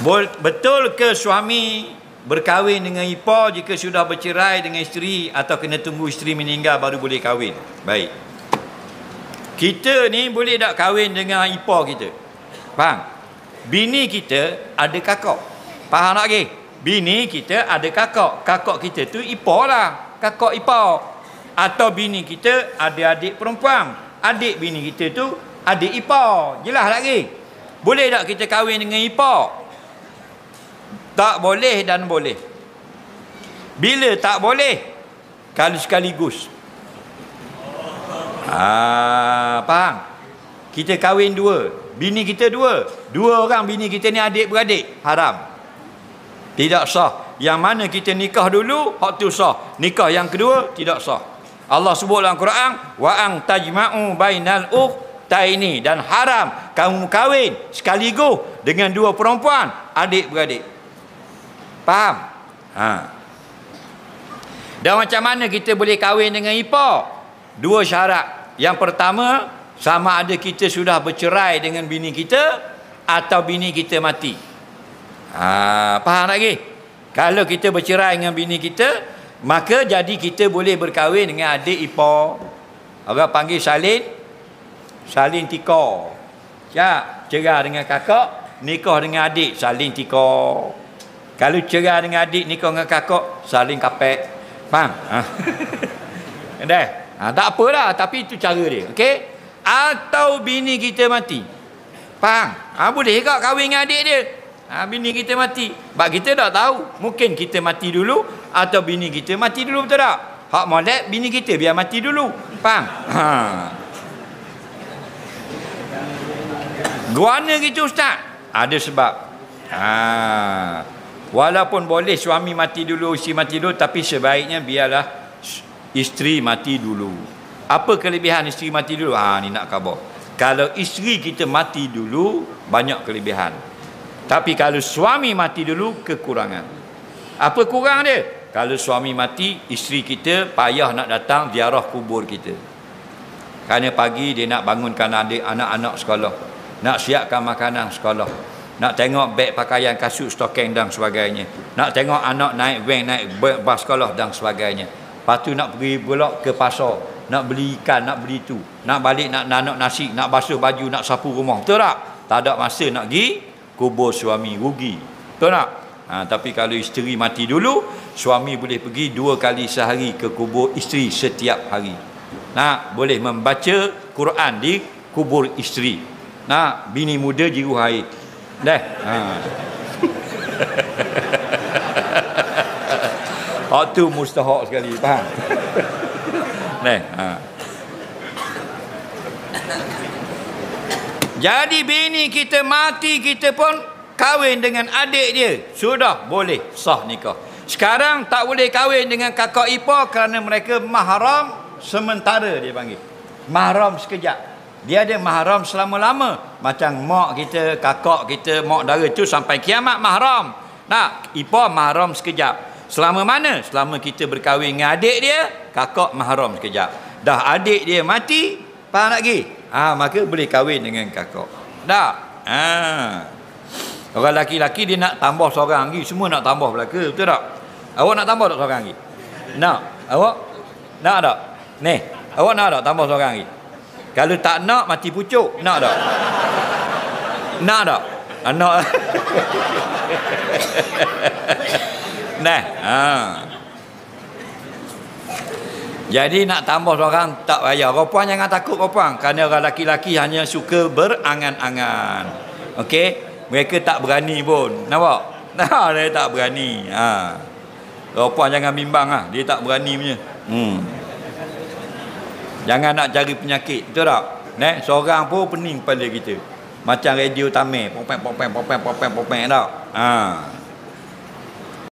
Betul ke suami berkahwin dengan ipar jika sudah bercerai dengan isteri, atau kena tunggu isteri meninggal baru boleh kahwin? Baik. Kita ni boleh tak kahwin dengan ipar kita? Faham? Bini kita ada kakak. Faham tak lagi? Bini kita ada kakak. Kakak kita tu ipar lah. Kakak ipar. Atau bini kita ada adik perempuan. Adik bini kita tu adik ipar. Jelas lagi? Boleh tak kita kahwin dengan ipar? Tak boleh dan boleh. Bila tak boleh? Kalau sekaligus. Faham? Kita kahwin dua, bini kita dua orang bini kita ni adik-beradik, haram, tidak sah. Yang mana kita nikah dulu, hak tu sah. Nikah yang kedua tidak sah. Allah sebut dalam Quran, wa ang tajma'u bainal ukhtaini, dan haram kamu kahwin sekaligus dengan dua perempuan adik-beradik. Faham? Dan macam mana kita boleh kahwin dengan ipar? Dua syarat. Yang pertama, sama ada kita sudah bercerai dengan bini kita atau bini kita mati. Faham lagi? Kalau kita bercerai dengan bini kita, maka jadi kita boleh berkahwin dengan adik ipar. Orang panggil salin tikar. Cerai dengan kakak, nikah dengan adik, salin tikar. Kalau cerai dengan adik, nikah dengan kakak, salin kapek. Faham? Tak apalah, tapi itu cara dia. Okey? Atau bini kita mati. Faham? Boleh tak kahwin dengan adik dia? Bini kita mati. Sebab kita tak tahu. Mungkin kita mati dulu atau bini kita mati dulu, betul tak? Hak molek bini kita biar mati dulu. Faham? Guana gitu ustaz? Ada sebab. Walaupun boleh suami mati dulu, isteri mati dulu, tapi sebaiknya biarlah isteri mati dulu. Apa kelebihan isteri mati dulu? Ni nak khabar. Kalau isteri kita mati dulu, banyak kelebihan. Tapi kalau suami mati dulu, kekurangan. Apa kurang dia? Kalau suami mati, isteri kita payah nak datang ziarah kubur kita. Kerana pagi dia nak bangunkan anak-anak sekolah, nak siapkan makanan sekolah, nak tengok beg pakaian, kasut, stokeng dan sebagainya, nak tengok anak naik van, naik bas sekolah dan sebagainya. Lepas tu nak pergi pula ke pasar, nak beli ikan, nak beli tu, nak balik nak nanok nasi, nak basuh baju, nak sapu rumah. Betul tak? Tak ada masa nak pergi kubur suami, rugi. Betul tak? Tapi kalau isteri mati dulu, suami boleh pergi 2 kali sehari ke kubur isteri setiap hari. Boleh membaca Quran di kubur isteri. Bini muda jiru air. Waktu mustahak sekali. Faham? Jadi bini kita mati, kita pun kahwin dengan adik dia, sudah boleh sah nikah. Sekarang tak boleh kahwin dengan kakak ipar kerana mereka mahram sementara, dia panggil mahram sekejap. Dia ada mahram selama-lama. Macam mak kita, kakak kita, mak dara tu sampai kiamat mahram. Ipar mahram sekejap. Selama mana? Selama kita berkahwin dengan adik dia, kakak mahram sekejap. Dah adik dia mati, faham lagi? Maka boleh kahwin dengan kakak. Orang laki-laki dia nak tambah seorang lagi, semua nak tambah belaka, betul tak? Awak nak tambah tak seorang lagi? Nak? Awak nak tak? Awak nak tak tambah seorang lagi? Kalau tak nak, mati pucuk. Nak tak? Nak tak? Nak. Jadi nak tambah seorang tak payah. Perempuan jangan takut perempuan, kerana orang laki-laki hanya suka berangan-angan. Okey, mereka tak berani pun. Nampak? Dia tak berani. Perempuan jangan bimbang dia tak berani punya. Jangan nak cari penyakit, betul tak? Seorang pun pening kepala kita. Macam radio Tamil, popeng tak?